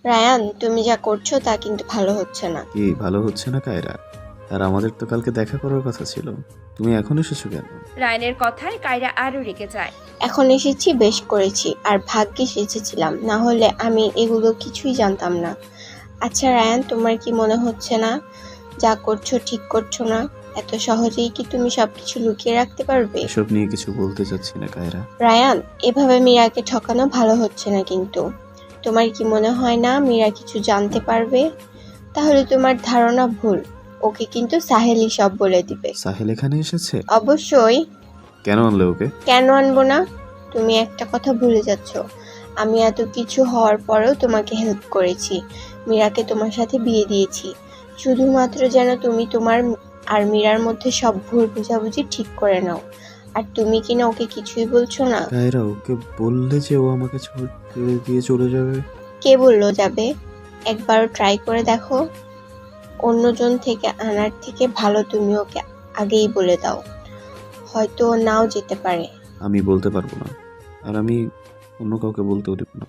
Ryan, তুমি যা করছো তা কিন্তু ভালো হচ্ছে না। কি ভালো হচ্ছে না কায়রা? আর আমাদের তো কালকে দেখা করার কথা ছিল, তুমি এখন এসেছো কেন? রায়ানের কথায় কায়রা আরো রেগে যায়। এখন এসেছি, বেশ করেছি, আর ভাগ্যিস এসেছিলাম, না হলে আমি এগুলো কিছুই জানতাম না। আচ্ছা রায়ান, তোমার কি মনে হচ্ছে না যা করছো ঠিক করছো না? এত সহজেই কি তুমি সবকিছু লুকিয়ে রাখতে পারবে? এসব নিয়ে কিছু বলতে চাচ্ছি না কায়রা। রায়ান, এভাবে মীরাকে ঠকানো ভালো হচ্ছে না কিন্তু। তোমার কি মনে হয় না মীরা কিছু জানতে পারবে? তাহলে তোমার ধারণা ভুল। ওকে কিন্তু সাহেলই সব বলে দিবে। সাহেল এখানে এসেছে? অবশ্যই। কেন আনলে ওকে? কেন আনবো না? তুমি একটা কথা ভুলে যাচ্ছ। আমি এত কিছু হওয়ার পরেও তোমাকে হেল্প করেছি, মীরাকে তোমার সাথে বিয়ে দিয়েছি, শুধুমাত্র যেন তুমি তোমার আর মীরার মধ্যে সব ভুল বোঝাবুঝি ঠিক করে নাও। আর তুমি কিনা ওকে কিছুই বলছো না। কায়রা, ওকে বললে যে ও আমাকে ছেড়ে দিয়ে চলে যাবে? কে বললো যাবে? একবারও ট্রাই করে দেখো। অন্যজন থেকে আনার থেকে ভালো তুমি ওকে আগেই বলে দাও, হয়তো ও নাও যেতে পারে। আমি বলতে পারবো না, আর আমি অন্য কাউকে বলতেও দেব না।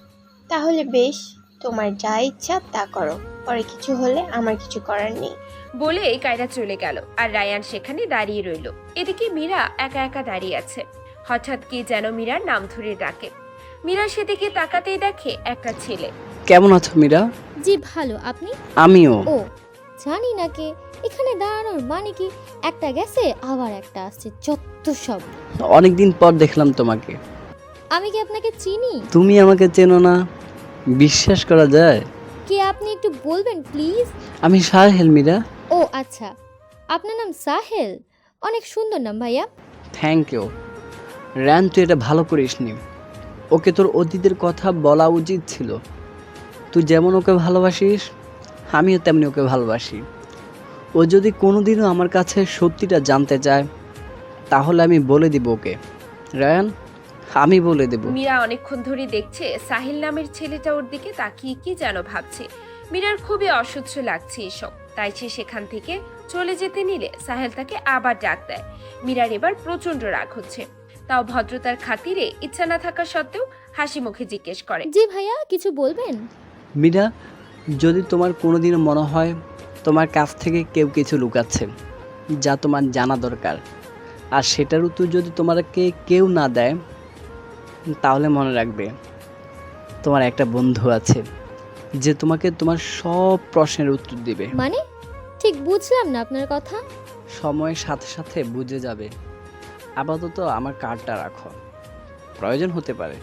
তাহলে বেশ, তোমার যা ইচ্ছা তা করো, পরে কিছু হলে আমার কিছু করার নেই। বলে কায়রা চলে গেল আর রায়ান সেখানে দাঁড়িয়ে রইল। এদিকে মীরা একা একা দাঁড়িয়ে আছে। হঠাৎ কে যেন মীরার নাম ধরে ডাকে। মীরা সেদিকে তাকাতেই দেখে একটা ছেলে। কেমন আছো মীরা? জি ভালো, আপনি? আমিও। ও, জানি না কে এখানে দাঁড়ানোর মানে কি, একটা গেছে আবার একটা আসছে, যত সব। অনেকদিন পর দেখলাম তোমাকে। আমি কি আপনাকে চিনি? তুমি আমাকে চেনো না? বিশ্বাস করা যায়? কে আপনি একটু বলবেন প্লিজ? আমি সাহেল মীরা। ও আচ্ছা, আপনার নাম সাহেল, অনেক সুন্দর নাম ভাইয়া। Thank you. র্যান, তুই এটা ভালো করিসনি। ওকে তোর অতীতের কথা বলা উচিত ছিল। তুই যেমন ওকে ভালোবাসিস, আমিও তেমনি ওকে ভালোবাসি। ও যদি কোনোদিনও আমার কাছে সত্যিটা জানতে চায়, তাহলে আমি বলে দিব ওকে। রায়ান, আমি বলে দেব। মীরা অনেকক্ষণ ধরে দেখছে সাহিল নামের ছেলেটা ওর দিকে তাকিয়ে কি যেন ভাবছে। মীরার খুবই অসহ্য লাগছে এসব, তাই সে সেখান থেকে চলে যেতে নিলে সাহেল তাকে আবার ডাক দেয়। মীরার এবার প্রচন্ড রাগ হচ্ছে, তাও ভদ্রতার খাতিরে ইচ্ছা না থাকা সত্ত্বেও হাসি মুখে জিজ্ঞেস করে, জি ভাইয়া, কিছু বলবেন? মীরা, যদি তোমার কোনোদিনও মনে হয় তোমার কাছ থেকে কেউ কিছু লুকাচ্ছে যা তোমার জানা দরকার, আর সেটার উত্তর যদি তোমাকে কেউ না দেয়, তাহলে মনে রাখবে তোমার একটা বন্ধু আছে যে তোমাকে তোমার সব প্রশ্নের উত্তর দিবে। মানে ঠিক বুঝলাম না আপনার কথা। সময়ের সাথে সাথে বুঝে যাবে। আপাতত আমার কার্ডটা রাখো, প্রয়োজন হতে পারে।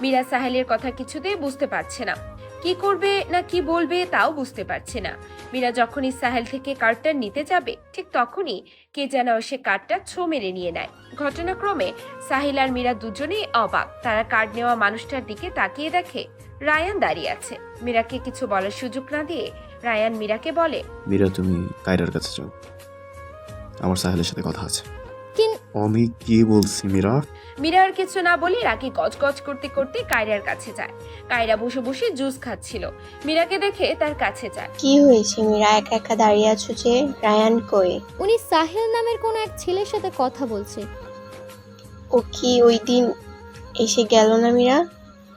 মীরা সাহেলের কথা কিছুতেই বুঝতে পারছে না, কি করবে না কি বলবে তাও বুঝতে পারছে না। মীরা যখনই সাহেল থেকে কার্ডটা নিতে যাবে ঠিক তখনই কে যেন সে কার্ডটা ছো মেরে নিয়ে নেয়। ঘটনাক্রমে সাহিল আর মীরা দুজনেই অবাক। তারা কার্ড নেওয়া মানুষটার দিকে তাকিয়ে দেখে রায়ান দাঁড়িয়ে আছে। মীরাকে কিছু বলার সুযোগ না দিয়ে রায়ান মীরাকে বলে, মীরা, তুমি কায়রার কাছে যাও, আমার সাহেলের সাথে কথা আছে। কিন- আমি কি বলছি মীরা? মীরা আর কিছু না বলে রাগে গজগজ করতে করতে কায়রার কাছে যায়। কায়রা বসে বসে জুস খাচ্ছিল, মীরাকে দেখে তার কাছে যায়। কি হয়েছে মীরা, একা একা দাঁড়িয়ে আছো যে? রায়ান কই? উনি সাহেল নামের কোনো এক ছেলের সাথে কথা বলছে। ও কি ওই দিন এসে গেল না মীরা?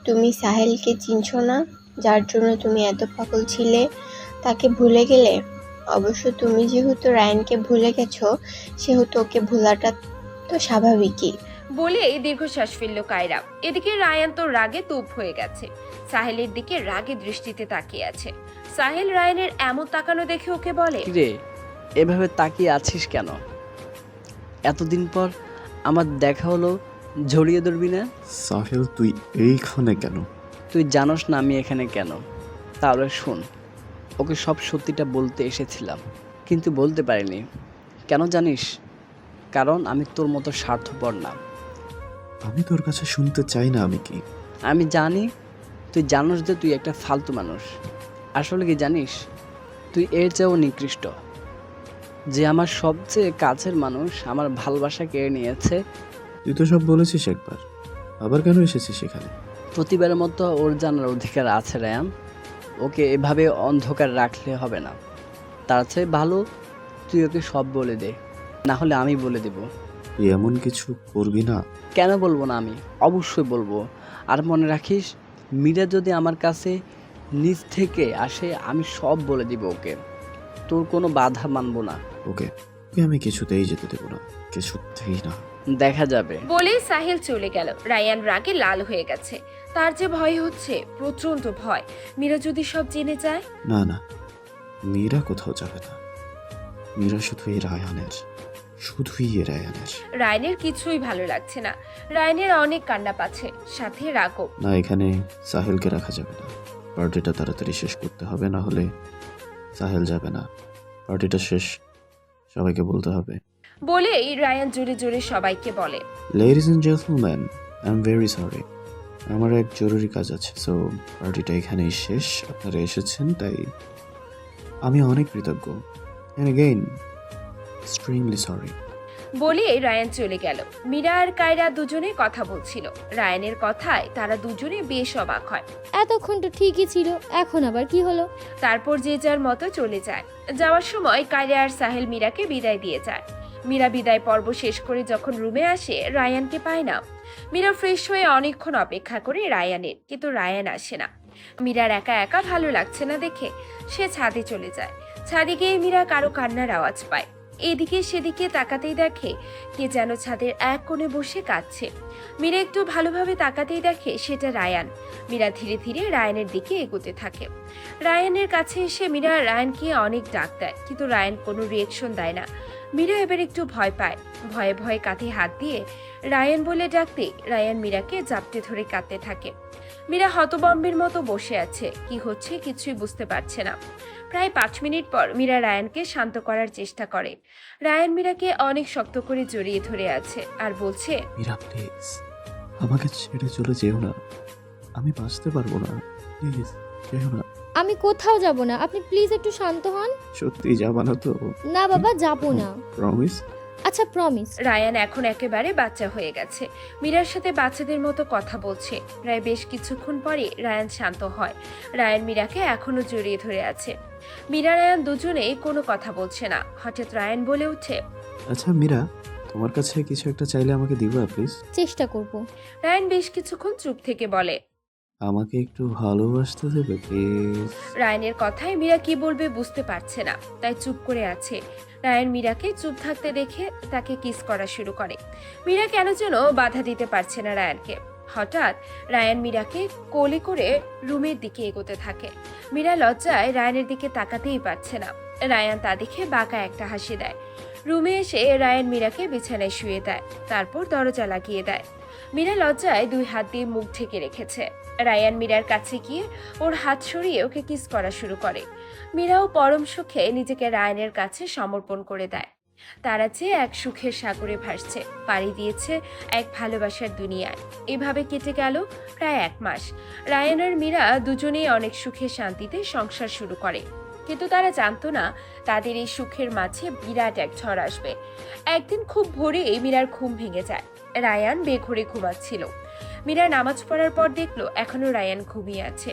তুমি সাহেলকে চিনছো না, যার জন্য তুমি এত পাগল ছিলে, তাকে ভুলে গেলে? অবশ্য তুমি যেহেতু রায়ানকে ভুলে গেছো, সেহেতু ওকে ভোলাটা তো স্বাভাবিকই। বলে দীর্ঘশ্বাস ফেলল কায়রা। এদিকে রায়ান তো রাগে তুপ হয়ে গেছে, সাহেলের দিকে রাগে দৃষ্টিতে তাকিয়ে আছে। সাহেল রায়ানের এমন তাকানো দেখে ওকে বলে, কিরে, এভাবে তাকিয়ে আছিস কেন? এতদিন পর আমার দেখা হলো, জড়িয়ে ধরবি না? সাহেল, তুই এইখানে কেন? তুই জানোস না আমি এখানে কেন? তাহলে শোন, ওকে সব সত্যিটা বলতে এসেছিলাম, কিন্তু বলতে পারিনি। কেন জানিস? কারণ আমি তোর মতো স্বার্থপর না। আমি তোর কাছে শুনতে চাই না আমি কি। আমি জানি তুই জানোস যে তুই একটা ফালতু মানুষ। আসলে কি জানিস, তুই এর চেয়েও নিকৃষ্ট। যে আমার সবচেয়ে কাছের মানুষ আমার ভালোবাসা কেড়ে নিয়েছে। তুই তো সব বলেছিস একবার, আবার কেন এসেছিস এখানে? প্রতিবারের মতো ওর জানার অধিকার আছে রায়ান। ওকে এভাবে অন্ধকার রাখলে হবে না। তার চেয়ে ভালো তুই ওকে সব বলে দে, না হলে আমি বলে দেব। তুই এমন কিছু করবি না? কেন বলবো না? আমি অবশ্যই বলবো। আর মনে রাখিস, মীরা যদি আমার কাছে নিজ থেকে আসে আমি সব বলে দিব ওকে। তোর কোনো বাধা মানবো না। ওকে ওকে আমি কিছুতেই যেতে দেবো না, কিছুতেই না। দেখা যাবে। বলে সাহিল চলে গেল। রায়ান রাগে লাল হয়ে গেছে। তার যে ভয় হচ্ছে, প্রচন্ড ভয়। মীরা যদি সব জেনে যায়। না না, মীরা কোথাও যাবে না। মীরা শুধুই রায়ানের, শুধুই রায়ানের। রায়ানের কিছুই ভালো লাগছে না। রায়ানের অনেক কান্না পাচ্ছে, সাথে রাগও। না, এখানে সাহেলকে রাখা যাবে না। পার্টিটা তাড়াতাড়ি শেষ করতে হবে, না হলে সাহেল যাবে না। পার্টিটা শেষ, সবাইকে বলতে হবে। বলেই রায়ান জোরে জোরে সবাইকে বলে, ladies and gentleman, I am very sorry, আমার এক জরুরি কাজ আছে। সো পার্টিটা এখানেই শেষ। আপনারা এসেছেন তাই আমি অনেক কৃতজ্ঞ। And again extremely sorry. বলে রায়ান চলে গেল। মীরা আর কায়রা দুজনে কথা বলছিল। রায়ানের কথায় তারা দুজনে বেশ অবাক হয়। এতক্ষণ তো ঠিকই ছিল, এখন আবার কি হলো? তারপর যে যার মতো চলে যায়। যাওয়ার সময় কায়রা আর সাহেল মীরাকে বিদায় দিয়ে যায়। মীরা বিদায় পর্ব শেষ করে যখন রুমে আসে, রায়ানকে পায় না। মীরা ফ্রেশ হয়ে অনেকক্ষণ অপেক্ষা করে রায়ানের, কিন্তু রায়ান আসে না। মীরার একা একা ভালো লাগছে না দেখে সে ছাদে চলে যায়। ছাদে গিয়ে মীরা কারো কান্নার আওয়াজ পায়। এদিকে সেদিকে তাকাতেই দেখে কে যেন ছাদের এক কোণে বসে কাঁদছে। মীরা একটু ভালোভাবে তাকাতেই দেখে সেটা রায়ান। মীরা ধীরে ধীরে রায়ানের দিকে এগোতে থাকে। রায়ানের কাছে এসে মীরা রায়ানকে অনেক ডাক দেয়, কিন্তু রায়ান কোনো রিয়েকশন দেয় না। মীরা এবার একটু ভয় পায়। ভয়ে ভয়ে কাঁধে হাত দিয়ে রায়ান বলে ডাকতে রায়ান মীরাকে জাপটে ধরে কাঁদতে থাকে। মীরা হতবম্বের মতো বসে আছে, কি হচ্ছে কিছুই বুঝতে পারছে না। প্রায় 5 মিনিট পর মীরা রায়ানকে শান্ত করার চেষ্টা করে। রায়ান মীরাকে অনেক শক্ত করে জড়িয়ে ধরে আছে আর বলছে, মীরা প্লিজ, আমাকে ছেড়ে চলে যেও না, আমি বাঁচতে পারবো না। প্লিজ যেও না। আমি কোথাও যাব না, আপনি প্লিজ একটু শান্ত হন। সত্যি যাবা না তো? না বাবা, যাব না। প্রমিস? আচ্ছা প্রমিস। রায়ান এখন একেবারে বাচ্চা হয়ে গেছে। মীরার সাথে বাচ্চাদের মতো কথা বলছে। প্রায় বেশ কিছুক্ষণ পরে রায়ান শান্ত হয়। রায়ান মীরাকে এখনো জড়িয়ে ধরে আছে। মীরা রায়ান দুজনেই কোনো কথা বলছে না। হঠাৎ রায়ান বলে ওঠে, আচ্ছা মীরা, তোমার কাছে কিছু একটা চাইলে আমাকে দিবা প্লিজ? চেষ্টা করব। রায়ান বেশ কিছুক্ষণ চুপ থেকে বলে, আমাকে একটু ভালোবাসতে দেবে প্লিজ? রায়ানের কথায় মীরা কি বলবে বুঝতে পারছে না, তাই চুপ করে আছে। রায়ান মীরাকে চুপ থাকতে দেখে তাকে কিস করা শুরু করে। মীরা কেন যেন বাধা দিতে পারছে না রায়ানকে। হঠাৎ রায়ান মীরাকে কোলে করে রুমের দিকে এগোতে থাকে। মীরা লজ্জায় রায়ানের দিকে তাকাতেই পারছে না। রায়ান তা দেখে বাঁকা একটা হাসি দেয়। রুমে এসে রায়ান মীরাকে বিছানায় শুয়ে দেয়, তারপর দরজা লাগিয়ে দেয়। মীরা লজ্জায় 2 হাত দিয়ে মুখ ঢেকে রেখেছে। রায়ান মীরার কাছে গিয়ে ওর হাত সরিয়ে ওকে কিস করা শুরু করে। মীরাও পরম সুখে নিজেকে রায়ানের কাছে সমর্পণ করে দেয়। তারা যে এক সুখের সাগরে ভাসছে, পাড়ি দিয়েছে এক ভালোবাসার দুনিয়ায়। এভাবে কেটে গেল প্রায় 1 মাস। রায়ান আর মীরা দুজনেই অনেক সুখে শান্তিতে সংসার শুরু করে, কিন্তু তারা জানতো না তাদের এই সুখের মাঝে বিরাট এক ঝড় আসবে। একদিন খুব ভোরেই মীরার ঘুম ভেঙে যায়। রায়ান বেঘরে ঘুমাচ্ছিল। মীরা নামাজ পড়ার পর দেখলো এখনো রায়ান ঘুমিয়ে আছে।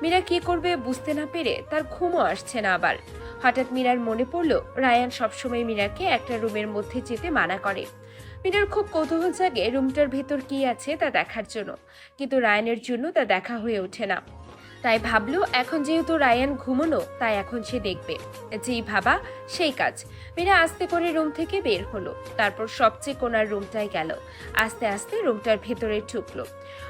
মীরা কি করবে বুঝতে না পেরে তার ঘুমও আসছে না। আবার হঠাৎ মীরার মনে পড়লো রায়ান সবসময় মীরাকে একটা রুমের মধ্যে যেতে মানা করে। মীরার খুব কৌতূহল জাগে রুমটার ভেতর কি আছে তা দেখার জন্য, কিন্তু রায়ানের জন্য তা দেখা হয়ে ওঠে না। তাই ভাবলো এখন যেহেতু রায়ান ঘুমোনো, তাই এখন সে দেখবে। যেই ভাবা সেই কাজ। মীরা আস্তে করে রুম থেকে বের হলো, তারপর সবচেয়ে কোনার রুমটায় গেল। আস্তে আস্তে রুমটার ভেতরে ঢুকলো।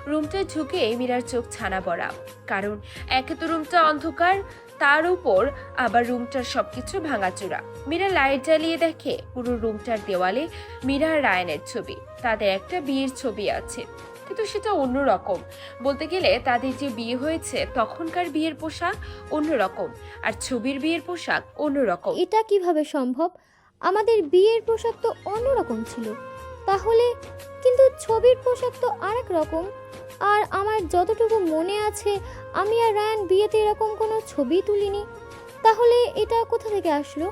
রুমটা ঢুকে মীরার চোখ ছানা বড়া, কারণ একে তো রুমটা অন্ধকার, তার উপর আবার রুমটার সবকিছু ভাঙাচোরা। মীরা লাইট জ্বালিয়ে দেখে পুরো রুমটার দেওয়ালে মীরা আর রায়ানের ছবি। তাদের একটা বিয়ের ছবি আছে, কিন্তু সেটা অন্যরকম। বলতে গেলে তাদের যে বিয়ে হয়েছে তখনকার বিয়ের পোশাক অন্যরকম, আর ছবির বিয়ের পোশাক অন্যরকম। এটা কিভাবে সম্ভব? আমাদের বিয়ের পোশাক তো অন্যরকম ছিল, তাহলে কিন্তু ছবির পোশাক তো আরেক রকম। আর আমার যতটুকু মনে আছে আমি আর রায়ান বিয়েতে এরকম কোনো ছবি তুলিনি। তাহলে এটা কোথা থেকে আসলো?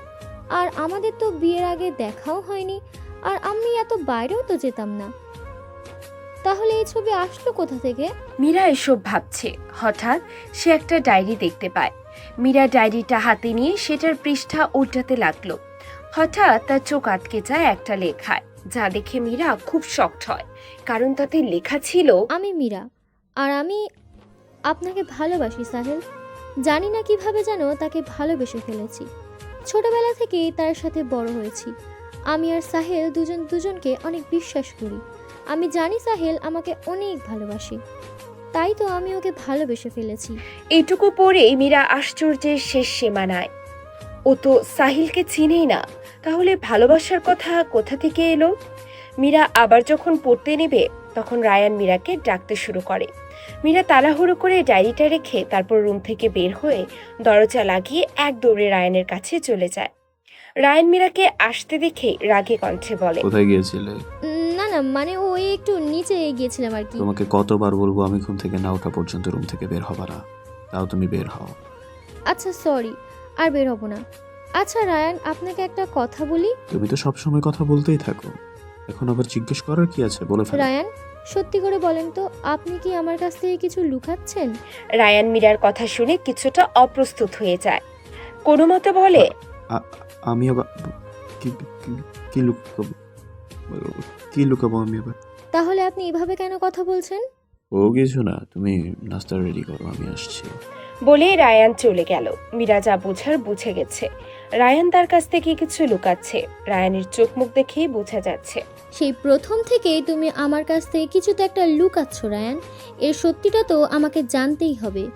আর আমাদের তো বিয়ের আগে দেখাও হয়নি, আর আমি এত বাইরেও তো যেতাম না। তাহলে এই ছবি আসলো কোথা থেকে? মীরা এসব ভাবছে, হঠাৎ সে একটা ডায়েরি দেখতে পায়। মীরা ডায়েরিটা হাতে নিয়ে সেটার পৃষ্ঠা উল্টাতে লাগলো। হঠাৎ তার চোখ আটকে যায় একটা লেখায়, যা দেখে মীরা খুব শকড হয়, কারণ তাতে লেখা ছিল, আমি মীরা, আর আমি আপনাকে ভালোবাসি সাহেল। জানি না কিভাবে যেন তাকে ভালোবেসে ফেলেছি। ছোটবেলা থেকেই তার সাথে বড় হয়েছি। আমি আর সাহেল দুজন দুজনকে অনেক বিশ্বাস করি। আমি জানি সাহেল আমাকে অনেক ভালোবাসে, তাই তো আমি ওকে ভালোবেসে ফেলেছি। এইটুকু পরেই মীরা আশ্চর্যের শেষ সীমানায়। ও তো সাহিলকে চিনেই না, তাহলে ভালোবাসার কথা কোথা থেকে এলো? মীরা আবার যখন পড়তে নেবে তখন রায়ান মীরাকে ডাকতে শুরু করে। মীরা তাড়াহুড়ো করে ডায়েরিটা রেখে তারপর রুম থেকে বের হয়ে দরজা লাগিয়ে এক দৌড়ে রায়ানের কাছে চলে যায়। রায়ান মীরাকে আসতে দেখে রাগে কণ্ঠে বলে, কোথায় গিয়েছিলে? না না, মানে ওই একটু নিচে গিয়েছিলাম আর কি। তোমাকে কতবার বলবো আমি ঘুম থেকে না ওঠা পর্যন্ত রুম থেকে বের হবা না, তাও তুমি বের হও। আচ্ছা সরি, আর বের হবো না। আচ্ছা রায়ান, আপনাকে একটা কথা বলি। তুমি তো সবসময় কথা বলতেই থাকো, এখন আবার জিজ্ঞেস করার কি আছে, বলে ফেলো। রায়ান, সত্যি করে বলেন তো, আপনি কি আমার কাছ থেকে কিছু লুকাচ্ছেন? রায়ান মীরার কথা শুনে কিছুটা অপ্রস্তুত হয়ে যায়। কোনো মতে বলে, আমি আবার কি কি- কি লুকাবো? কি লুকাবো আমি আবার? তাহলে আপনি এভাবে কেন কথা বলছেন? ও কিছু না, তুমি নাস্তা রেডি করো, আমি আসছি। বলে রায়ান চলে গেল। মীরা যা বোঝার বুঝে গেছে, রায়ান তার কাছ থেকে কিছু লুকাচ্ছে। রায়ানের চোখ মুখ দেখেই বোঝা যাচ্ছে। সেই প্রথম থেকেই তুমি আমার কাছ থেকে কিছু তো একটা লুকাচ্ছ রায়ান। এর সত্যিটা তো আমাকে জানতেই হবে,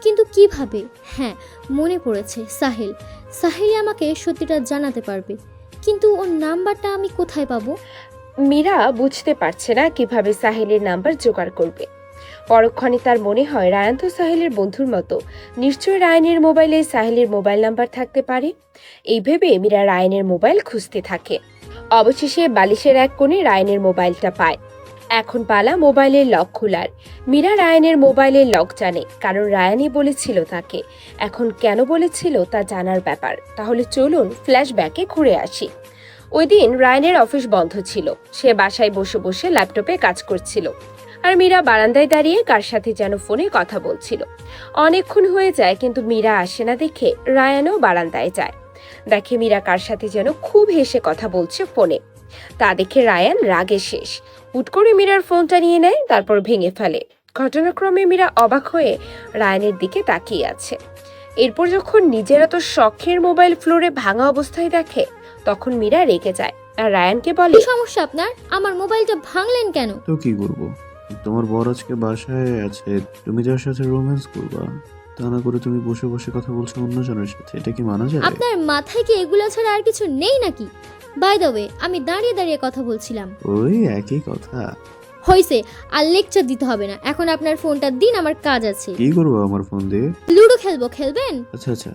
কিন্তু কিভাবে? হ্যাঁ, মনে পড়েছে, সাহেল। সাহেলই আমাকে সত্যিটা জানাতে পারবে, কিন্তু ওর নাম্বারটা আমি কোথায় পাবো? মীরা বুঝতে পারছে না কিভাবে সাহেলের নাম্বার জোগাড় করবে। পরক্ষণে তার মনে হয় রায়ান তো সাহেলের বন্ধুর মতো, নিশ্চয়ই রায়ানের মোবাইলে সাহেলের মোবাইল নাম্বার থাকতে পারে। এই ভেবে মীরা রায়ানের মোবাইল খুঁজতে থাকে। অবশেষে বালিশের এক কোণে রায়ানের মোবাইলটা পায়। এখন পালা মোবাইলের লক খোলার। মীরা রায়ানের মোবাইলের লক জানে, কারণ রায়ানই বলেছিল তাকে। এখন কেন বলেছিল তা জানার ব্যাপার। তাহলে চলুন ফ্ল্যাশব্যাকে ঘুরে আসি। ওই দিন রায়ানের অফিস বন্ধ ছিল। সে বাসায় বসে বসে ল্যাপটপে কাজ করছিল, আর মীরা বারান্দায় দাঁড়িয়ে কার সাথে যেন ফোনে কথা বলছিল। অনেকক্ষণ হয়ে যায় কিন্তু মীরা আসে না দেখে রায়ানও বারান্দায় যায়। দেখে মীরা কার সাথে যেন খুব হেসে কথা বলছে ফোনে। তা দেখে রায়ান রাগে শেষ। হুট করে মীরার ফোনটা নিয়ে নেয়, তারপর ভেঙে ফেলে। ঘটনাক্রমে মীরা অবাক হয়ে রায়ানের দিকে তাকিয়ে আছে। এরপর যখন নিজের এত শখের মোবাইল ফ্লোরে ভাঙা অবস্থায় দেখে তখন মীরা রেগে যায় আর রায়ানকে বলে, কি সমস্যা আপনার? আমার মোবাইলটা ভাঙলেন কেন? তো কি করবো, তোমার বর আজকে বাসায় আছে, তুমি যার সাথে রোম্যান্স করবা, তা না করে তুমি বসে বসে কথা বলছো অন্যজনের সাথে, এটা কি মানা যায়? আপনার মাথায় কি এগুলো ছাড়া আর কিছু নেই নাকি? বাই দ্য ওয়ে, আমি দাঁড়িয়ে দাঁড়িয়ে কথা বলছিলাম। ওই একই কথা। হইছে, আর লেকচার দিতে হবে না। এখন আপনার ফোনটা দিন, আমার কাজ আছে। কি করবো আমার ফোন দিয়ে? লুডো খেলবো, খেলবেন? আচ্ছা আচ্ছা,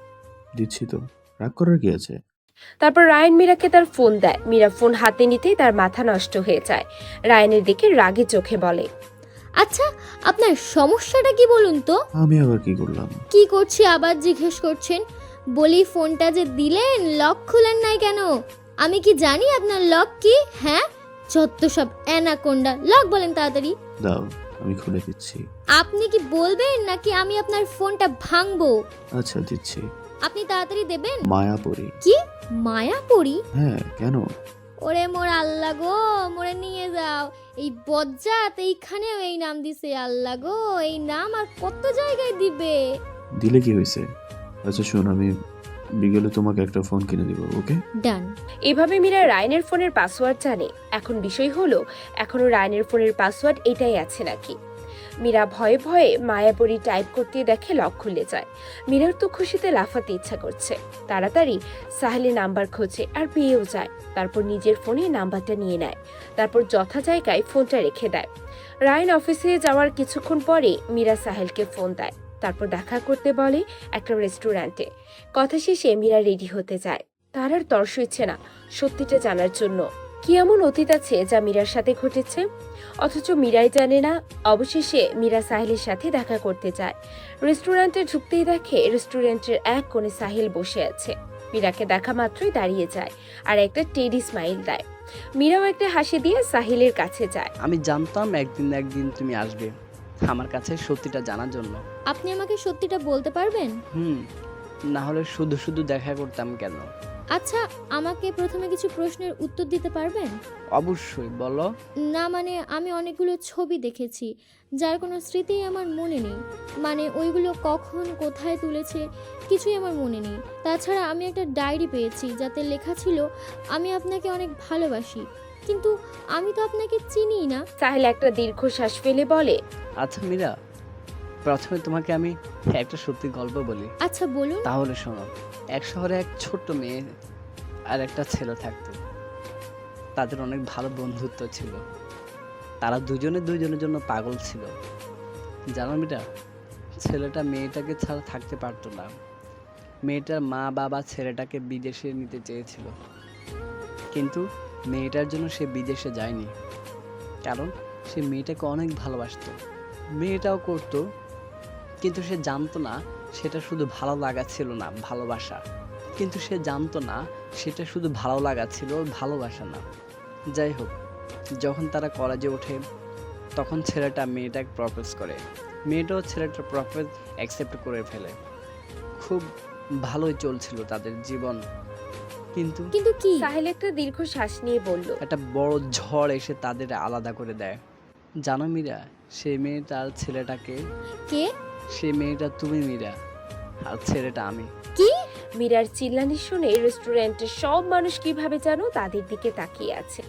দিচ্ছি তো, রাগ করার কি আছে? তারপর রায়ান মীরাকে তার ফোন দেয়। মীরা ফোন হাতে নিতেই তার মাথা নষ্ট হয়ে যায়। রায়ানের দিকে রাগে চোখে বলে, আচ্ছা, আপনার সমস্যাটা কি বলুন তো? আমি আবার কি করলাম? কি করছি আবার জিজ্ঞেস করছেন? বলি ফোনটা যে দিলেন, লক খুলেন নাই কেন? আমি কি জানি আপনার লক কি? হ্যাঁ, যত সব অ্যানাকোন্ডা। লক বলেন তাড়াতাড়ি। দাও, আমি খুলে দিচ্ছি। আপনি কি বলবেন নাকি আমি আপনার ফোনটা ভাঙবো? আচ্ছা দিচ্ছি। আপনি তাড়াতাড়ি দেবেন। মায়াপুরী। কি মায়াপুরী? হ্যাঁ, কেন? ওরে মোর আল্লাহ গো, মোরে নিয়ে যাও। এই বজ্জাত এইখানেও এই নাম দিছে। আল্লাহ গো, এই নাম আর কত জায়গায় দিবে। দিলে কি হয়েছে? আচ্ছা শোন, আমি বিকেলে তোমাকে একটা ফোন কিনে দিব, ওকে? ডান। এভাবে মীরা রায়ানের ফোনের পাসওয়ার্ড জানে। এখন বিষয় হলো এখনো রায়ানের ফোনের পাসওয়ার্ড এটাই আছে নাকি। মীরা ভয়ে ভয়ে মায়াবরী টাইপ করতে দেখে লক খুলে যায়। মীরার তো খুশিতে লাফাতে ইচ্ছা করছে। তাড়াতাড়ি সাহেলের নাম্বার খোঁজে আর পেয়েও যায়। তারপর নিজের ফোনে নাম্বারটা নিয়ে নেয়। তারপর যথা জায়গায় ফোনটা রেখে দেয়। রায়ান অফিসে যাওয়ার কিছুক্ষণ পরে মীরা সাহেলকে ফোন দেয়। তারপর দেখা করতে বলে একটা রেস্টুরেন্টে। কথা শেষে মীরা রেডি হতে যায়। তার আর তর্স হচ্ছে না সত্যিটা জানার জন্য। কি এমন অতীত আছে যা মীরার সাথে ঘটেছে, অথচ মীরাই জানে না। অবশেষে মীরা সাহেলের সাথে দেখা করতে যায়। রেস্টুরেন্টে ঢুকতেই দেখে রেস্টুরেন্টের এক কোণে সাহেল বসে আছে। মীরাকে দেখা মাত্রই দাঁড়িয়ে যায় আর একটা টেডি স্মাইল দেয়। মীরাও একটা হাসি দিয়ে সাহেলের কাছে যায়। আমি জানতাম একদিন না একদিন তুমি আসবে আমার কাছে সত্যিটা জানার জন্য। আপনি আমাকে সত্যিটা বলতে পারবেন? না হলে শুধু শুধু দেখা করতাম কেন? আচ্ছা, আমাকে প্রথমে কিছু প্রশ্নের উত্তর দিতে পারবেন? অবশ্যই, বলো। না মানে আমি অনেকগুলো ছবি দেখেছি যার কোনো স্মৃতিই আমার মনে নেই। মানে ওইগুলো কখন কোথায় তুলেছে কিছুই আমার মনে নেই। তাছাড়া আমি একটা ডায়েরি পেয়েছি যাতে লেখা ছিল আমি আপনাকে অনেক ভালোবাসি, কিন্তু আমি তো আপনাকে চিনিই না। সাহেল একটা দীর্ঘশ্বাস ফেলে বলে, আচ্ছা মীরা, প্রথমে তোমাকে আমি একটা সত্যি গল্প বলি। আচ্ছা বলুন। তাহলে শোনো। এক শহরে এক ছোট্ট মেয়ে আর একটা ছেলে থাকতো। তাদের অনেক ভালো বন্ধুত্ব ছিল। তারা দুজনে দুজনের জন্য পাগল ছিল। জানো মীরা, ছেলেটা মেয়েটাকে ছাড়া থাকতে পারতো না। মেয়েটার মা বাবা ছেলেটাকে বিদেশে নিতে চেয়েছিল, কিন্তু মেয়েটার জন্য সে বিদেশে যায়নি, কারণ সে মেয়েটাকে অনেক ভালোবাসতো। মেয়েটাও করতো, কিন্তু সে জানতো না সেটা শুধু ভালো লাগা ছিল না, ভালোবাসা। কিন্তু সে জানতো না সেটা শুধু ভালো লাগা ছিল, ভালোবাসা না। যাই হোক, যখন তারা কলেজে ওঠে তখন ছেলেটা মেয়েটাকে প্রপোজ করে। মেয়েটাও ছেলেটার প্রপোজ অ্যাকসেপ্ট করে ফেলে। খুব ভালোই চলছিল তাদের জীবন, কিন্তু কিন্তু কি? সাহেল একটা দীর্ঘশ্বাস নিয়ে বলল, একটা বড় ঝড় এসে তাদের আলাদা করে দেয়। জানো মীরা, সেই মেয়েটার ছেলেটাকে, কে? সেই মেয়েটা তুমি মীরা, আর ছেলেটা আমি। কি? মীরার চিল্লানি শুনে রেস্টুরেন্টের সব মানুষ কিভাবে যেন তাদের দিকে তাকিয়ে আছে।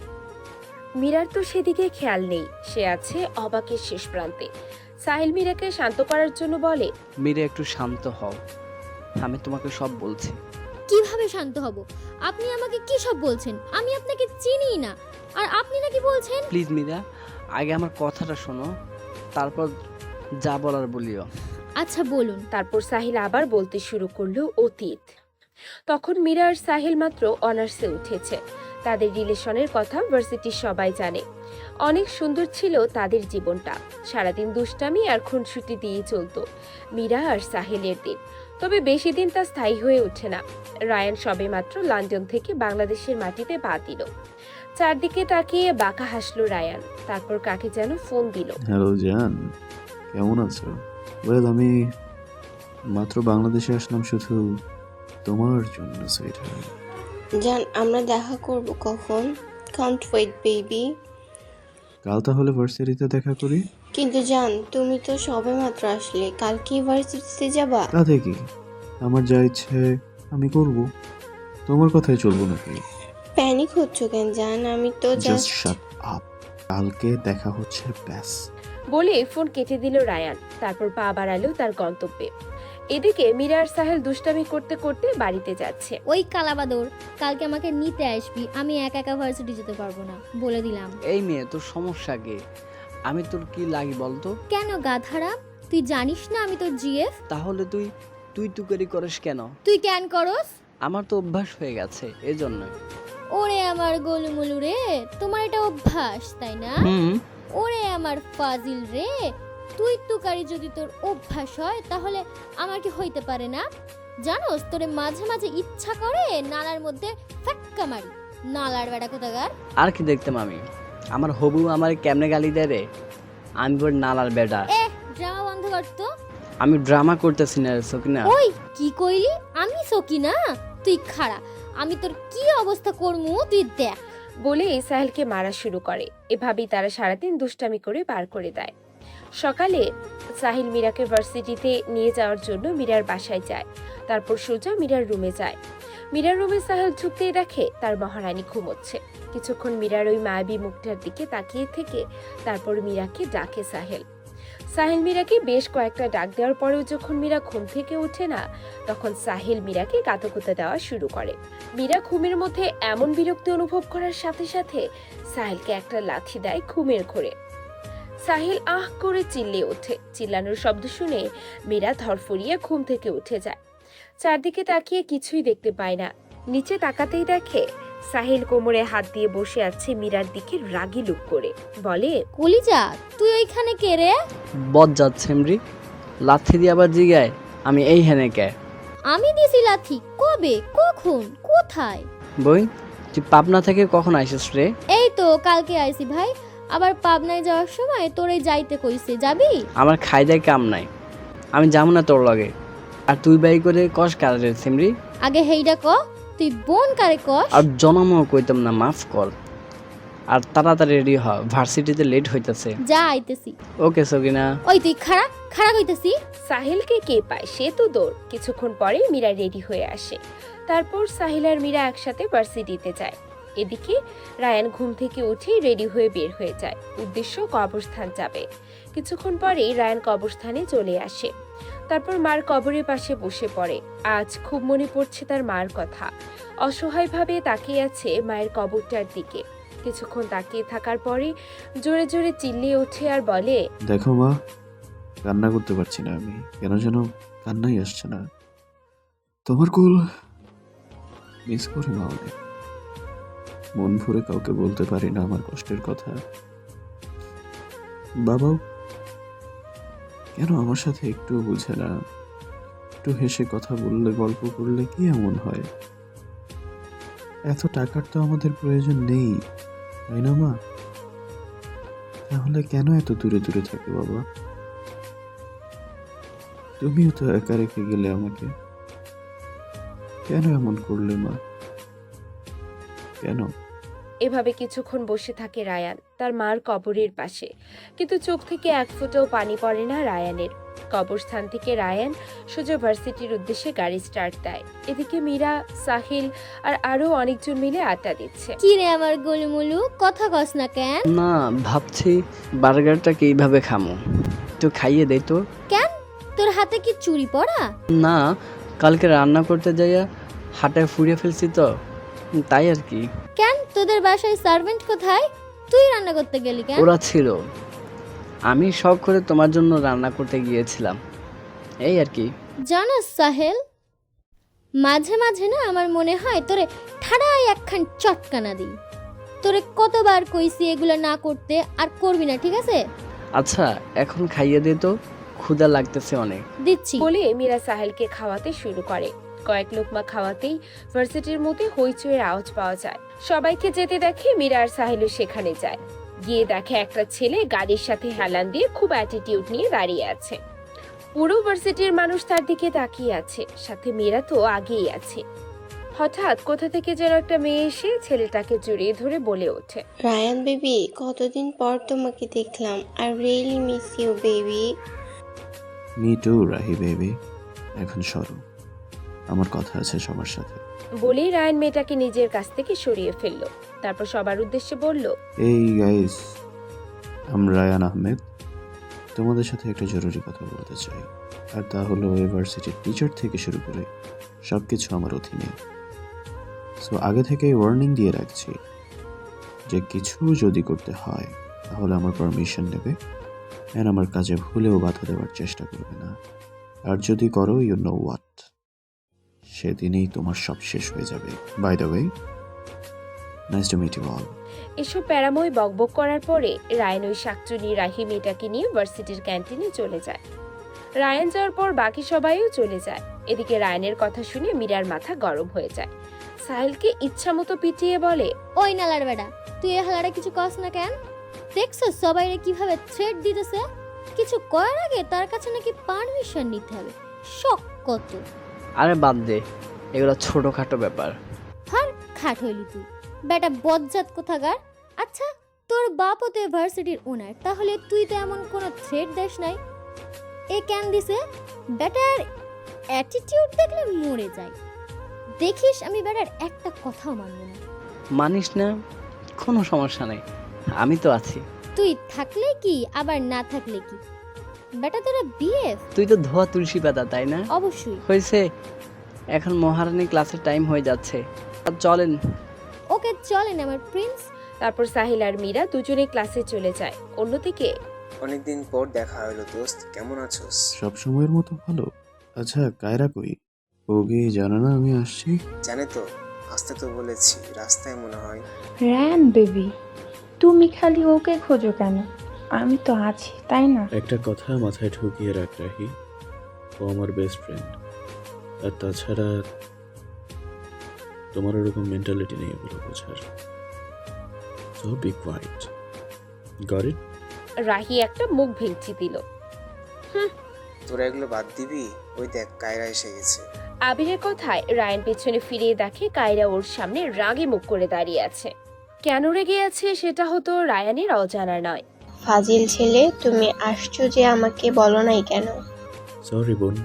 মীরার তো সেদিকে খেয়াল নেই, সে আছে অবাকের শেষ প্রান্তে। সাহিল মীরাকে শান্ত করার জন্য বলে, মীরা একটু শান্ত হও, আমি তোমাকে সব বলছি। কিভাবে শান্ত হব? আপনি আমাকে কি সব বলছেন? আমি আপনাকে চিনিই না, আর আপনি নাকি বলছেন। প্লিজ মীরা, আগে আমার কথাটা শোনো, তারপর যা বলার বলিও। আচ্ছা বলুন। তারপর সাহিল আবার বলতে শুরু করলো অতীত। তখন মীরা আর সাহিল মাত্র অনার্সে উঠেছে। তাদের রিলেশনের কথা ভার্সিটির সবাই জানে। অনেক সুন্দর ছিল তাদের জীবনটা। সারাদিন দুষ্টামি আর খুনসুটি দিয়ে চলতো মীরা আর সাহিলের দিন। তবে বেশি দিন তা স্থায়ী হয়ে ওঠে না। রায়ান সবেমাত্র লন্ডন থেকে বাংলাদেশের মাটিতে পা দিল। চারদিকে তাকিয়ে বাঁকা হাসলো রায়ান, তারপর কাকে যেন ফোন দিল। হ্যালো জান, কেমন আছো? ওয়েল, আমি মাত্র বাংলাদেশে আসলাম শুধু তোমার জন্য সুইটহার্ট। জান, আমরা দেখা করব কখন? Can't wait baby. কাল তাহলে ভার্সিটিতে দেখা করি। কিন্তু জান, তুমি তো সবেমাত্র আসলে, কাল কি ভার্সিটিতে যাবা? তাতে কি, আমার যা ইচ্ছে আমি করব। তোমার কথাই চলবো নাকি? প্যানিক হচ্ছ কেন জান? আমি তো জাস্ট জাস্ট শাট আপ, কালকে দেখা হচ্ছে ব্যাস। বলে ফোন কেটে দিল রায়ান। তারপর পা বাড়ালো তার গন্তব্যে। এদিকে মীরা আর সাহেল দুষ্টামি করতে করতে বাড়িতে যাচ্ছে। ওই কালাবাদর, কালকে আমাকে নিতে আসবি। আমি একা একা ভার্সিটি যেতে পারবো না, বলে দিলাম। এই মেয়ে, তোর সমস্যা কি? আমি তোর কি লাগি বলতো? কেন গাধারা? তুই জানিস না আমি তোর জিএফ? তাহলে তুই তুই তুকারি করিস কেন? তুই কেন করস? আমার তো অভ্যাস হয়ে গেছে, এজন্য। ওরে আমার গোলুমুলু রে, তোমার এটা অভ্যাস তাই না? ওরে আমার ফাজিল রে, তুই তুকারি যদি তোর অভ্যাস হয় তাহলে আমার কি হইতে পারে না? জানোস, তোরে মাঝে মাঝে ইচ্ছা করে নালার মধ্যে ফেক্কা মারি। নালার বেড়া কোথাকার। আর কি দেখতাম আমি? আমার হবু আমার কেমনে গালি দেয় রে? আমি বল নালার বেডা। এ ড্রামা বন্ধ কর তো। আমি ড্রামা করতেছি না রে সকিনা। ওই কি কইলি? আমি সকি না? তুই খাড়া, আমি তোর কি অবস্থা করমু তুই দেখ। বলে সাহেলকে মারা শুরু করে। এভাবেই তারা সারাদিন দুষ্টামি করে পার করে দেয়। সকালে সাহিল মীরাকে ভার্সিটিতে নিয়ে যাওয়ার জন্য মীরার বাসায় যায়। তারপর সোজা মীরার রুমে যায়। মীরার রুমে সাহেল ঢুকতেই দেখে তার মহারানী ঘুমোচ্ছে। কিছুক্ষণ মীরার ওই মায়াবী মুখটার দিকে তাকিয়ে থেকে তারপর মীরাকে ডাকে সাহেল। সাহিল মীরাকে বেশ কয়েকটা ডাক দেওয়ার পরেও যখন মীরা ঘুম থেকে ওঠে না, তখন সাহিল মীরাকে কাতকুতে দেওয়া শুরু করে। মীরা ঘুমের মধ্যে এমন বিরক্তি অনুভব করার সাথে সাথে সাহিলকে একটা লাথি দেয় ঘুমের ঘোরে। সাহিল আহ করে চিল্লিয়ে ওঠে। চিল্লানোর শব্দ শুনে মীরা ধরফরিয়ে ঘুম থেকে উঠে যায়। চারদিকে তাকিয়ে কিছুই দেখতে পায় না। নিচে তাকাতেই দেখে সাহিল কোমরে হাত দিয়ে বসে আছে মীরার দিকে রাগী লুক করে। বলে, কলিজা, তুই ওইখানে কে রে? বদ যাচ্ছে এমরি, লাথি দিয়ে আবার জিগায় আমি এই হেনে কে? আমি দিছি লাথি? কবে, কখন, কোথায়? বই, তুই পাবনা থেকে কখন আইসিস রে? এই তো কালকে আইছি ভাই। আবার পাবনায় যাওয়ার সময় তোরে যাইতে কইছে, যাবি? আমার খাই দেয় কাম নাই, আমি যাবো না তোর লগে। আর তুই বাই করে কস কার রে সিমরি? আগে হেইডা ক, তুই বোন কারে কস? আর জনমও কইতাম না, মাফ কর। আর তাড়াতাড়ি রেডি হ, ভার্সিটিতে লেট হইতাছে। যা আইতেছি। ওকে সকিনা। ওই তুই খাড়া খাড়া কইতাছি। সাহিলকে কে পায় সে তো দৌড়। কিছুক্ষণ পরে মীরা রেডি হয়ে আসে। তারপর সাহিল আর মীরা একসাথে ভার্সিটিতে যায়। এদিকে রায়ান ঘুম থেকে উঠে রেডি হয়ে বের হয়ে যায়, উদ্দেশ্য কবরস্থান যাবে। কিছুক্ষণ পরেই রায়ান কবরস্থানে চলে আসে। তারপর মার কবরের পাশে বসে পড়ে। আজ খুব মনে পড়ছে তার মার কথা। অসহায়ভাবে তাকিয়ে আছে মায়ের কবরটার দিকে। কিছুক্ষণ তাকিয়ে থাকার পরে জোরে জোরে চিল্লিয়ে ওঠে আর বলে, দেখো মা, কান্না করতে পারছি না আমি, কেন যেন কান্নাই আসছে না। তোমার কোল মিস করে মা অনেক। মন ভরে কাউকে বলতে পারি না আমার কষ্টের কথা। বাবাও কেন আমার সাথে একটু বুঝে না। একটু হেসে কথা বললে, গল্প করলে কি এমন হয়? এত টাকার তো আমাদের প্রয়োজন নেই, তাই না মা? তাহলে কেন এত দূরে দূরে থাকে বাবা? তুমিও তো একা রেখে গেলে আমাকে। কেন এমন করলে মা? কেন? এভাবে কিছুক্ষণ বসে থাকে রায়ান তার মার কবরের পাশে, কিন্তু চোখ থেকে এক ফোঁটাও পানি পড়ে না রায়ানের। কবরস্থান থেকে রায়ান সোজা ভার্সিটির উদ্দেশ্যে গাড়ি স্টার্ট দেয়। এদিকে মীরা, সাহিল আর আরো অনেকজন মিলে আড্ডা দিচ্ছে। কি রে আমার গলিমুলু, কথা কস না কেন? না, ভাবছি বার্গারটাকে এইভাবে খামো, তো খাইয়ে দে তো। কেন, তোর হাতে কি চুরি পড়া? না, কালকে রান্না করতে যাইয়া হাটায় ফুরিয়ে ফেলছি তো, তাই আর কি। কেন, তোদের বাসায় সার্ভেন্ট কোথায়? তুই রান্না করতে গেলি কেন? ওরা ছিল, আমি শখ করে তোমার জন্য রান্না করতে গিয়েছিলাম, এই আর কি। জানোস সাহেল, মাঝে মাঝে না আমার মনে হয় তোরে ঠাড়াই একখান চটকানা দিই। তোরে কতবার কইছি এগুলো না করতে, আর করবি না, ঠিক আছে? আচ্ছা, এখন খাইয়ে দে তো, ক্ষুধা লাগতেছে অনেক। দিচ্ছি। বলে মীরা সাহেলকে খাওয়াতে শুরু করে। কয়েক লোকমা খাওয়াতেই ভার্সিটির মধ্যে হইচইয়ের আওয়াজ পাওয়া যায়। সবাইকে যেতে দেখে মীরা আর সাহেলও সেখানে যায়। গিয়ে দেখে একটা ছেলে গাড়ির সাথে হেলান দিয়ে খুব অ্যাটিটিউড নিয়ে দাঁড়িয়ে আছে। পুরো ভার্সিটির মানুষ তার দিকে তাকিয়ে আছে, সাথে মীরা তো আগেই আছে। হঠাৎ কোথা থেকে যেন একটা মেয়ে এসে ছেলেটাকে জড়িয়ে ধরে বলে ওঠে, রায়ান বেবি, কতদিন পর তোমাকে দেখলাম। I really miss you baby. Me too Rahi baby. এখন সরো, আমার কথা আছে সবার সাথে। বলেই রায়ান মেয়েটাকে নিজের কাছ থেকে সরিয়ে ফেললো। তারপর সবার উদ্দেশ্যে বলল, এই গাইস, আমি রায়ান আহমেদ। তোমাদের সাথে একটা জরুরি কথা বলতে চাই। আর তা হলো ইউনিভার্সিটির টিচার থেকে শুরু করে সব কিছু আমার অধীনে। সো আগে থেকেই ওয়ার্নিং দিয়ে রাখছি যে কিছু যদি করতে হয় তাহলে আমার পারমিশন নেবে, আর আমার কাজে ভুলেও বাধা দেওয়ার চেষ্টা করবে না। আর যদি করো, ইউ নো হোয়াট, সেদিনই তোমার সব শেষ হয়ে যাবে। By the way, nice to meet you all. এসব প্যারাময় বকবক করার পরে রায়ান ওই শাকচুনি রাহি মেয়েটাকে নিয়ে ভার্সিটির ক্যান্টিনে চলে যায়। রায়ান যাওয়ার পর বাকি সবাইও চলে যায়। এদিকে রায়ানের কথা শুনে মীরার মাথা গরম হয়ে যায়। সাহিলকে ইচ্ছা মতো পিটিয়ে বলে, ওই নালার বেটা, তুই এই হালারে কিছু কস না কেন? দেখছো সবাইরে কিভাবে থ্রেট দিতেছে? কিছু করার আগে তার কাছে নাকি পারমিশন নিতে হবে। শক কত! আরে বাদ দে, এগুলো ছোটখাটো ব্যাপার। হার খাট হইলি তুই, বেটা বজ্জাত কোথাকার। আচ্ছা, তোর বাপও তো ভার্সিটির ওনার, তাহলে তুই তো এমন কোনো থ্রেট দেশ নাই। এ কেন দিছে? বেটার অ্যাটিটিউড দেখলে মরে যায়। দেখিস আমি বেটার একটা কথাও মানব না। মানিস না, কোনো সমস্যা নেই, আমি তো আছি। তুই থাকলে কি, আবার না থাকলে কি, বেটা তোরা বিএফ। তুই তো ধোয়া তুলসী পাতা, তাই না? অবশ্যই। হয়েছে, এখন মহারানী ক্লাসের টাইম হয়ে যাচ্ছে, আর চলেন। ওকে চলেন আমার প্রিন্স। তারপর সাহিল আর মীরা দুজনে ক্লাসে চলে যায়। অন্যদিকে অনেকদিন পর দেখা হলো দোস্ত, কেমন আছোস? সব সময়ের মতো ভালো। আচ্ছা, কায়রা কই? ওকে জানো না আমি আসছি? জানে তো, আসতে তো বলেছি, রাস্তায় মনে হয়। রায়ান বেবি, তুমি খালি ওকে খোঁজো কেন? আমি তো আছি, তাই না? একটা কথা মাথায় ঢুকিয়ে রাখ রাহি, ও আমার বেস্ট ফ্রেন্ড। আর তাছাড়া তোমার ওরকম মেন্টালিটি নেই এগুলো বোঝার। So be quiet, got it? Rahi একটা মুখ ভেঙচি দিল। তোরা এগুলো বাদ দিবি? ওই দেখ, কায়রা এসে গেছে। আবিরের কথায় রায়ান পেছনে ফিরিয়ে দেখে কায়রা ওর সামনে রাগে মুখ করে দাঁড়িয়ে আছে। কেন রেগে আছে সেটা হতো রায়ানের অজানা নয়। ফাজিল ছেলে, তুমি আসছো যে আমাকে বলো নাই কেন? সরি বোন,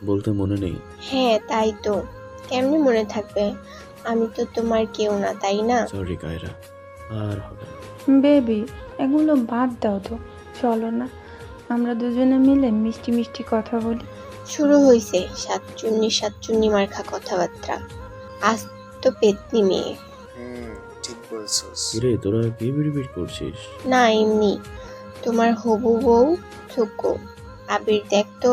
বলতে মনে নেই। হ্যাঁ তাই তো, কেমনে মনে থাকবে? আমি তো তোমার কেউ না, তাই না? সরি কায়রা, আর হবে না। বেবি, এগুলো বাদ দাও তো। চলো না, আমরা দুজনে মিলে মিষ্টি মিষ্টি কথা বলি। শুরু হয়েছে সাতচুন্নি সাতচুন্নি মার্খা কথাবার্তা। আজ তো পেতনি মেয়ে। ঠিক বলছোস। কিরে তোরা কি বিড়বিড় করছিস? না এমনি, তোমার হবু বউ থুকো। আবির দেখ তো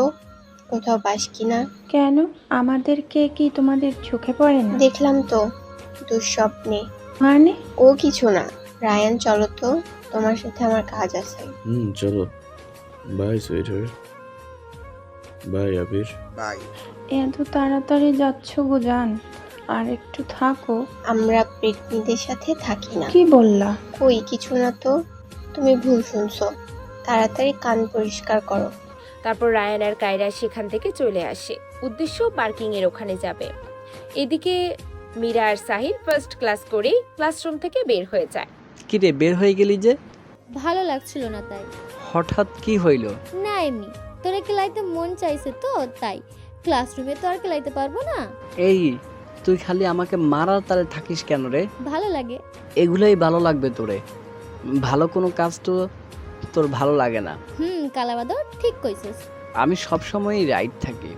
কোথাও পাস কিনা। কেন, আমাদেরকে কি তোমাদের চোখে পড়ে না? দেখলাম তো দুঃস্বপ্নে। মানে? ও কিছু না। রায়ান চলো তো, তোমার সাথে আমার কাজ আছে। চলো। বাই সুইটার। বাই আবির। বাই। এত তাড়াতাড়ি যাচ্ছ গো জান, আর একটু থাকো। আমরা পেতনিদের সাথে থাকি না। কি বললা? কই কিছু না তো, তুমি ভুল শুনছো। তাড়াতাড়ি কান পরিষ্কার করো। তারপর রায়ান আর কায়রা সেখান থেকে চলে আসে, উদ্দেশ্য পার্কিং এর ওখানে যাবে। এদিকে মীরা আর সাহিল ফার্স্ট ক্লাস করেই ক্লাসরুম থেকে বের হয়ে যায়। কিরে বের হয়ে গেলি যে? ভালো লাগছিল না তাই। হঠাৎ কি হইল? না এমনি, তোরে কেলাইতে মন চাইছে তো তাই। ক্লাসরুমে তো আর কেলাইতে পারবো না। এই তুই খালি আমাকে মারার তালে থাকিস কেন রে? ভালো লাগে। এগুলোই ভালো লাগবে তোরে, ভালো কোনো কাজ তো তোর ভালো লাগে না। কালাবাদর ঠিক কইছিস। আমি সবসময়ই রাইট থাকি।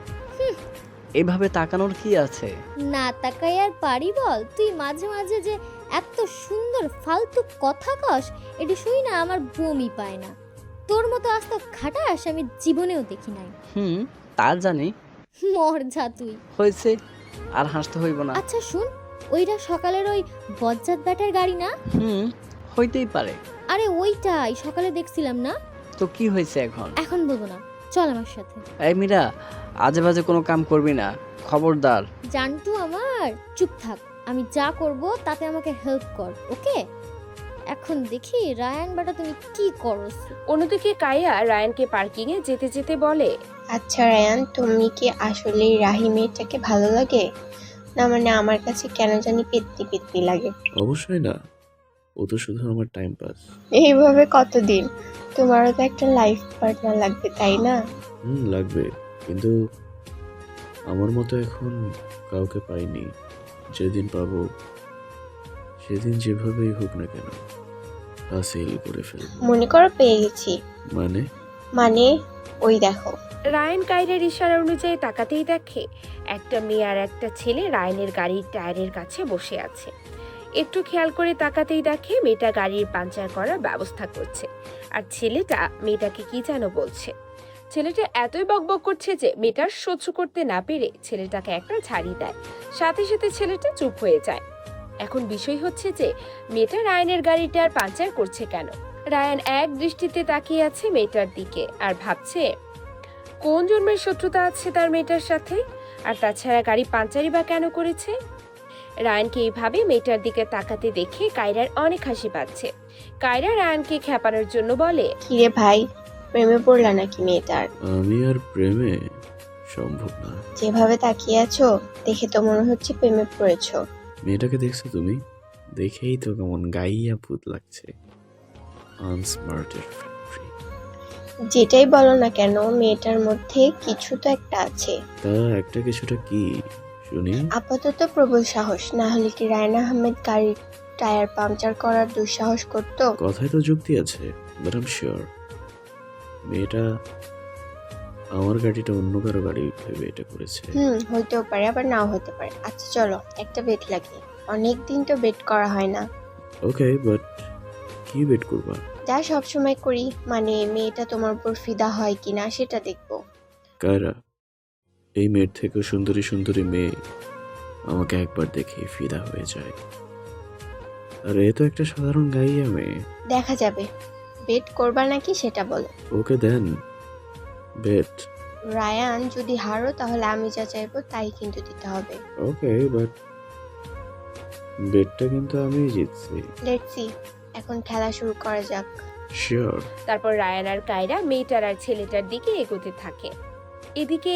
এভাবে তাকানোর কি আছে? না তাকাই আর পারি বল? তুই মাঝে মাঝে যে এত সুন্দর ফালতু কথা কস, এটি শুই না আমার বমি পায় না। তোর মতো আস্ত খাটাস আমি জীবনেও দেখি নাই। তা জানি। মর যা তুই। হয়েছে, আর হাসতে হইব না। আচ্ছা শুন, ওইটা সকালের ওই বজ্জাত ব্যাটার গাড়ি না? হইতেই পারে। আরে ওইটাই, সকালে দেখছিলাম না। তো কি হয়েছে এখন? এখন বলবো না, চল আমার সাথে। এই মীরা, আজে বাজে কোনো কাম করবি না, খবরদার। জানটু আমার, চুপ থাক। আমি যা করব তাতে আমাকে হেল্প কর, ওকে? এখন দেখি রায়ান বাটা তুমি কি করস। অন্যদিকে কায়া রায়ানকে পার্কিং এ যেতে যেতে বলে, আচ্ছা রায়ান, তুমি কি আসলে রাহি মেয়েটাকে ভালো লাগে? না মানে আমার কাছে কেন জানি পেতনি পেতনি লাগে। অবশ্যই না, ও তো শুধু আমার টাইম পাস। এইভাবে কতদিন? তোমারও তো একটা লাইফ পার্টনার লাগবে, তাই না? লাগবে, কিন্তু আমার মতো এখন কাউকে পাইনি। যেদিন পাবো সেদিন যেভাবেই হোক না কেন হাসিল করে ফেলবো। মনে করো পেয়ে গেছি। মানে ওই দেখো। রায়ান কায়রার ইশারা অনুযায়ী তাকাতেই দেখে একটা মেয়ে আর একটা ছেলে রায়ানের গাড়ির টায়ারের কাছে বসে আছে। একটু খেয়াল করে তাকাতেই দেখে মেয়েটা গাড়ির পাঞ্চার করার ব্যবস্থা করছে, আর ছেলেটা মেয়েটাকে কি যেন বলছে। ছেলেটা এতই বকবক করছে যে মেয়েটার সহ্য করতে না পেরে ছেলেটাকে একটা ঝাড়ি দেয়। সাথে সাথে ছেলেটা চুপ হয়ে যায়। এখন বিষয় হচ্ছে যে মেয়েটা রায়ানের গাড়িটার পাঞ্চার করছে কেন। রায়ান এক দৃষ্টিতে তাকিয়ে আছে মেয়েটার দিকে আর ভাবছে কোন জন্মের শত্রুতা আছে তার মেয়েটার সাথে, আর তাছাড়া গাড়ি পাঞ্চারই বা কেন করেছে। রায়ানকে এইভাবে মেয়েটার দিকে তাকাতে দেখে কায়রার অনেক হাসি পাচ্ছে। কায়রা রায়ানকে খেপানোর জন্য বলে, কিরে ভাই, প্রেমে পড়লা নাকি মেয়েটার? আমি আর প্রেমে সম্ভব না। যেভাবে তাকিয়ে আছো দেখে তো মনে হচ্ছে প্রেমে পড়েছো। মেয়েটাকে দেখছো তুমি? দেখেই তো কেমন গাইয়া ভূত লাগছে। আনস্মার্টের ফ্যাক্টরি। যেটাই বলো না কেন, মেয়েটার মধ্যে কিছু তো একটা আছে। তা একটা কিছুটা কি শুনি? আপাতত প্রবল সাহস, না হলে কি রায়না আহমেদ গাড়ির টায়ার পাংচার করার দুঃসাহস করতো? কথায় তো যুক্তি আছে, বাট আই এম শিওর মেয়েটা আমার গাড়িটা অন্য কারো গাড়ি ভেবে এটা করেছে। হইতেও পারে, আবার নাও হতে পারে। আচ্ছা চলো একটা বেট লাগি, অনেক দিন তো বেট করা হয় না। ওকে, বাট কি বেট করবা? যা সবসময় করি, মানে মেয়েটা তোমার উপর ফিদা হয় কিনা সেটা দেখবো। কায়রা, এই মেয়ের থেকেও সুন্দরী সুন্দরী মেয়ে আমাকে একবার দেখে ফিদা হয়ে যায়, আর এ তো একটা সাধারণ গাইয়া মেয়ে। দেখা যাবে, বেট করবা নাকি সেটা বলো। ওকে দেন বেট। রায়ান যদি হারো তাহলে আমি যা চাইবো তাই কিন্তু দিতে হবে। ওকে, বাট বেটটা কিন্তু আমিই জিতছি। লেটস সি, এখন খেলা শুরু করা যাক। শিওর। তারপর রায়ান আর কায়রা মেয়েটার আর ছেলেটার দিকে এগোতে থাকে। এদিকে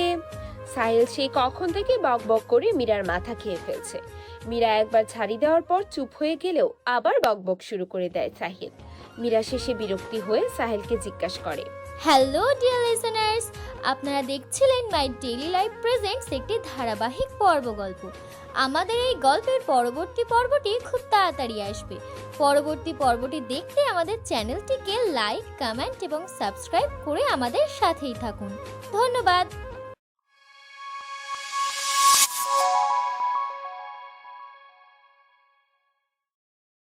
সাহিল সেই কখন থেকে বক বক করে মীরার মাথা খেয়ে ফেলছে। মীরা একবার ঝাড়ি দেওয়ার পর চুপ হয়ে গেলেও আবার বকবক শুরু করে দেয় সাহিল। মীরা শেষে বিরক্তি হয়ে সাহিলকে জিজ্ঞাসা করে, হ্যালো ডিয়ার লিসেনার্স, আপনারা দেখছিলেন মাই ডেইলি লাইফ প্রেজেন্টস একটি ধারাবাহিক গল্প। আমাদের এই গল্পের পরবর্তী পর্বটি খুব তাড়াতাড়ি আসবে। পরবর্তী পর্বটি দেখতে আমাদের চ্যানেলটিকে লাইক, কমেন্ট এবং সাবস্ক্রাইব করে আমাদের সাথেই থাকুন। ধন্যবাদ।